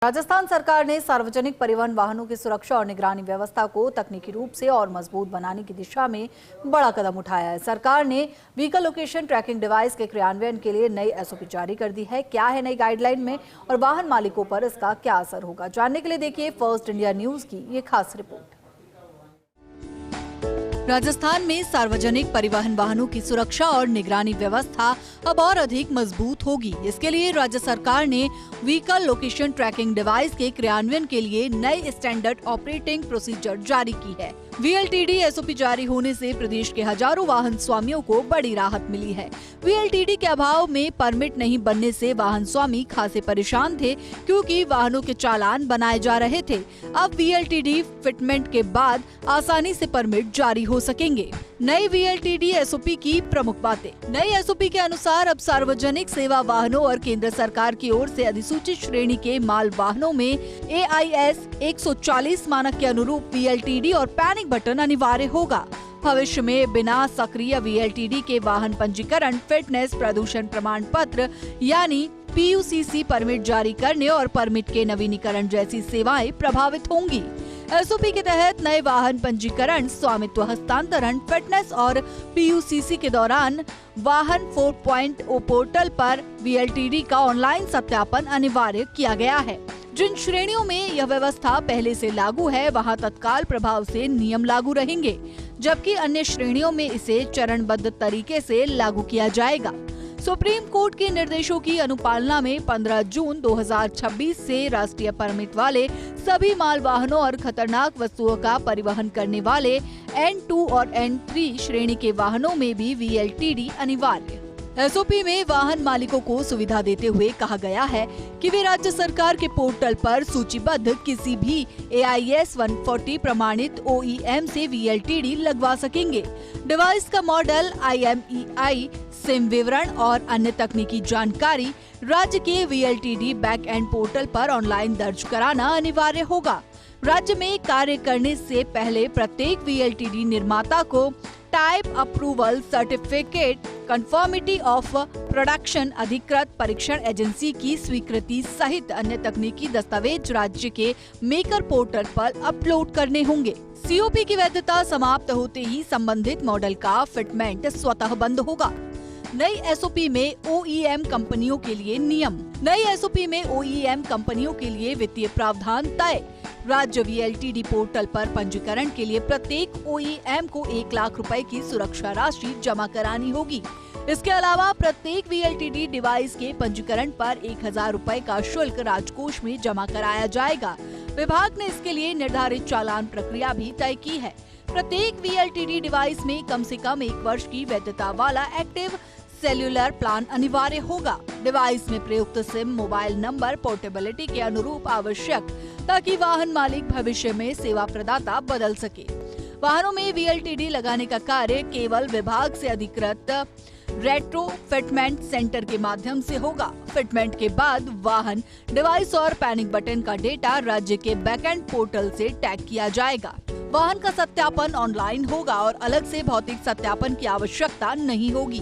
राजस्थान सरकार ने सार्वजनिक परिवहन वाहनों की सुरक्षा और निगरानी व्यवस्था को तकनीकी रूप से और मजबूत बनाने की दिशा में बड़ा कदम उठाया है। सरकार ने व्हीकल लोकेशन ट्रैकिंग डिवाइस के क्रियान्वयन के लिए नई एसओपी जारी कर दी है। क्या है नई गाइडलाइन में और वाहन मालिकों पर इसका क्या असर होगा, जानने के लिए देखिए फर्स्ट इंडिया न्यूज की ये खास रिपोर्ट। राजस्थान में सार्वजनिक परिवहन वाहनों की सुरक्षा और निगरानी व्यवस्था अब और अधिक मजबूत होगी। इसके लिए राज्य सरकार ने व्हीकल लोकेशन ट्रैकिंग डिवाइस के क्रियान्वयन के लिए नई स्टैंडर्ड ऑपरेटिंग प्रोसीजर जारी की है। वीएलटीडी एसओपी जारी होने से प्रदेश के हजारों वाहन स्वामियों को बड़ी राहत मिली है। वीएलटीडी के अभाव में परमिट नहीं बनने से वाहन स्वामी खासे परेशान थे, क्योंकि वाहनों के चालान बनाए जा रहे थे। अब वीएलटीडी फिटमेंट के बाद आसानी से परमिट जारी हो सकेंगे। नई वीएलटीडी एसओपी की प्रमुख बातें। नई एसओपी के अनुसार अब सार्वजनिक सेवा वाहनों और केंद्र सरकार की ओर से अधिसूचित श्रेणी के माल वाहनों में AIS 140 मानक के अनुरूप वीएलटीडी और पैनिक बटन अनिवार्य होगा। भविष्य में बिना सक्रिय वीएलटीडी के वाहन पंजीकरण, फिटनेस, प्रदूषण प्रमाण पत्र यानी PUCC परमिट जारी करने और परमिट के नवीनीकरण जैसी सेवाएं प्रभावित होंगी। एसओपी के तहत नए वाहन पंजीकरण, स्वामित्व हस्तांतरण, फिटनेस और PUCC के दौरान वाहन 4.0 पोर्टल पर वीएलटीडी का ऑनलाइन सत्यापन अनिवार्य किया गया है। जिन श्रेणियों में यह व्यवस्था पहले से लागू है, वहां तत्काल प्रभाव से नियम लागू रहेंगे, जबकि अन्य श्रेणियों में इसे चरणबद्ध तरीके से लागू किया जाएगा। सुप्रीम कोर्ट के निर्देशों की अनुपालना में 15 जून 2026 से राष्ट्रीय परमिट वाले सभी माल वाहनों और खतरनाक वस्तुओं का परिवहन करने वाले N2 और N3 श्रेणी के वाहनों में भी वीएलटीडी अनिवार्य। एसओपी में वाहन मालिकों को सुविधा देते हुए कहा गया है कि वे राज्य सरकार के पोर्टल पर सूचीबद्ध किसी भी AIS 140 प्रमाणित OEM से वीएलटीडी लगवा सकेंगे। डिवाइस का मॉडल, IMEI, सिम विवरण और अन्य तकनीकी जानकारी राज्य के वीएलटीडी बैक एंड पोर्टल पर ऑनलाइन दर्ज कराना अनिवार्य होगा। राज्य में कार्य करने से पहले प्रत्येक वीएलटीडी निर्माता को type approval certificate, conformity of production अधिकृत परीक्षण एजेंसी की स्वीकृति सहित अन्य तकनीकी दस्तावेज राज्य के मेकर पोर्टल पर अपलोड करने होंगे। COP की वैधता समाप्त होते ही संबंधित मॉडल का फिटमेंट स्वतः बंद होगा। नई एसओपी में OEM कंपनियों के लिए नियम। नई एसओपी में OEM कंपनियों के लिए वित्तीय प्रावधान तय। राज्य वीएलटीडी पोर्टल पर पंजीकरण के लिए प्रत्येक OEM को 1 लाख रुपए की सुरक्षा राशि जमा करानी होगी। इसके अलावा प्रत्येक वीएलटीडी डिवाइस के पंजीकरण पर 1000 रुपए का शुल्क राजकोष में जमा कराया जाएगा। विभाग ने इसके लिए निर्धारित चालान प्रक्रिया भी तय की है। प्रत्येक वीएलटीडी डिवाइस में कम से कम 1 वर्ष की वैधता वाला एक्टिव सेल्यूलर प्लान अनिवार्य होगा। डिवाइस में प्रयुक्त सिम मोबाइल नंबर पोर्टेबिलिटी के अनुरूप आवश्यक, ताकि वाहन मालिक भविष्य में सेवा प्रदाता बदल सके। वाहनों में वीएलटीडी लगाने का कार्य केवल विभाग से अधिकृत रेट्रो फिटमेंट सेंटर के माध्यम से होगा। फिटमेंट के बाद वाहन, डिवाइस और पैनिक बटन का डेटा राज्य के बैकएंड पोर्टल से टैग किया जाएगा। वाहन का सत्यापन ऑनलाइन होगा और अलग से भौतिक सत्यापन की आवश्यकता नहीं होगी।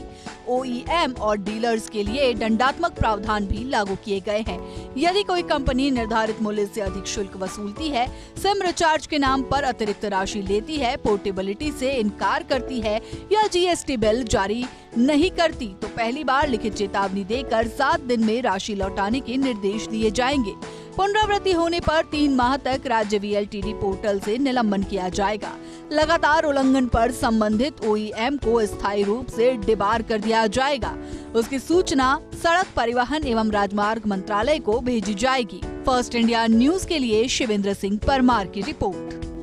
OEM और डीलर्स के लिए दंडात्मक प्रावधान भी लागू किए गए हैं। यदि कोई कंपनी निर्धारित मूल्य से अधिक शुल्क वसूलती है, सिम रिचार्ज के नाम पर अतिरिक्त राशि लेती है, पोर्टेबिलिटी से इनकार करती है या GST बिल जारी नहीं करती, तो पहली बार लिखित चेतावनी देकर 7 दिन में राशि लौटाने के निर्देश दिए जाएंगे। पुनरावृत्ति होने पर 3 माह तक राज्य वीएलटीडी पोर्टल से निलंबन किया जाएगा। लगातार उल्लंघन पर संबंधित OEM को स्थायी रूप से डिबार कर दिया जाएगा। उसकी सूचना सड़क परिवहन एवं राजमार्ग मंत्रालय को भेजी जाएगी। फर्स्ट इंडिया न्यूज के लिए शिवेंद्र सिंह परमार की रिपोर्ट।